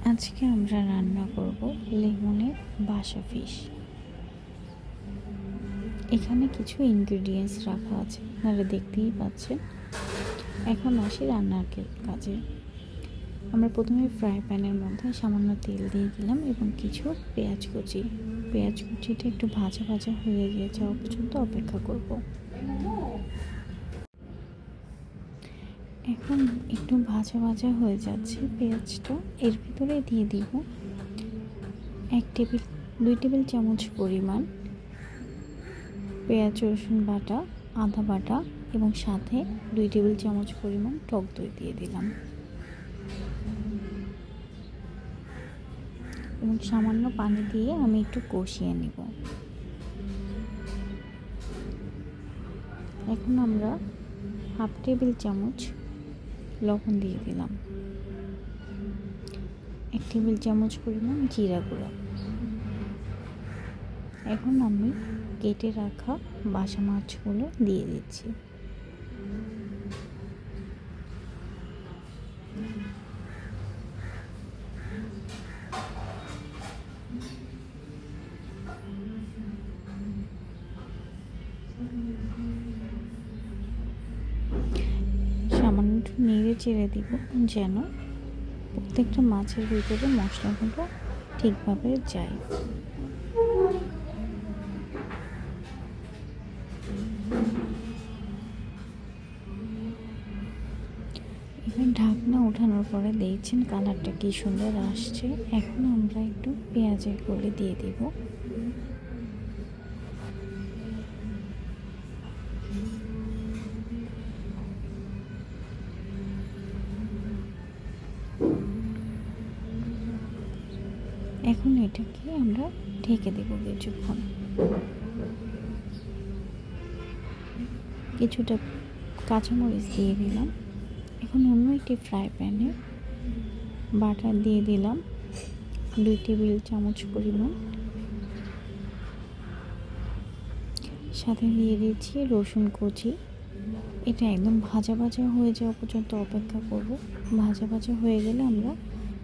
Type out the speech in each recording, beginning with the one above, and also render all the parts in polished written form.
আজকে আমরা রান্না করব লেমনের বাসা ফিশ। এখানে কিছু ইনগ্রেডিয়েন্টস রাখা আছে, আপনারা দেখতেই পাচ্ছেন। এখন আসি রান্নার কাজে। আমরা প্রথমে ফ্রাই প্যানের মধ্যে সামান্য তেল দিয়ে দিলাম এবং কিছু পেঁয়াজ কুচিটা একটু ভাজা ভাজা হয়ে যাওয়া পর্যন্ত অপেক্ষা করব। এখন একটু ভাজা ভাজা হয়ে যাচ্ছে পেঁয়াজটা, এর ভিতরে দিয়ে দিব 2 টেবিল চামচ পরিমাণ পেঁয়াজ রসুন বাটা, আদা বাটা এবং সাথে 2 টেবিল চামচ পরিমাণ টক দই দিয়ে দিলাম এবং সামান্য পানি দিয়ে আমি একটু কষিয়ে নেব। এখন আমরা 1/2 টেবিল চামচ লবণ দিয়ে দিলাম, 1 টেবিল চামচ পরিমাণ জিরা গুঁড়া। এখন আমি কেটে রাখা বাসা মাছগুলো দিয়ে দিচ্ছি। সামান্য একটু নেড়ে চেড়ে দিব যেন প্রত্যেকটা মাছের ভিতরে মশলাগুলো ঠিকভাবে যায়। এবার ঢাকনা ওঠানোর পরে দেখছেন কালারটা কি সুন্দর আসছে। এখন আমরা একটু পেঁয়াজের কলি দিয়ে দিব। এখন এটাকে আমরা ঢেকে দেব কিছুক্ষণ। কিছুটা কাঁচামরিচ দিয়ে দিলাম। এখন অন্য একটি ফ্রাই প্যানে বাটার দিয়ে দিলাম 2 টেবিল চামচ পরিমাণ, সাথে দিয়ে দিচ্ছি রসুন কুচি। এটা একদম ভাজা ভাজা হয়ে যাওয়া পর্যন্ত অপেক্ষা করব। ভাজা ভাজা হয়ে গেলে আমরা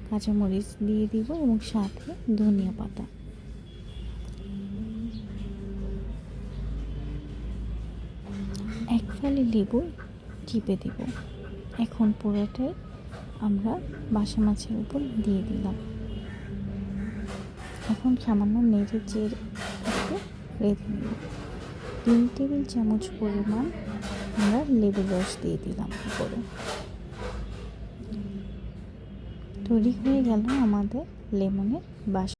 কাঁচামরিচ দিয়ে দিব এবং সাথে ধনিয়া পাতা। এক ফালি লেবু চিপে দিব। এখন পুরোটাই আমরা বাসা মাছের উপর দিয়ে দিলাম। এখন সামান্য নেড়ে চেড়ে একটু রেখে নেব। 3 টেবিল চামচ পরিমাণ আমরা লেবুর রস দিয়ে দিলাম উপরে। তৈরি হয়ে গেল আমাদের লেমনের বাসা।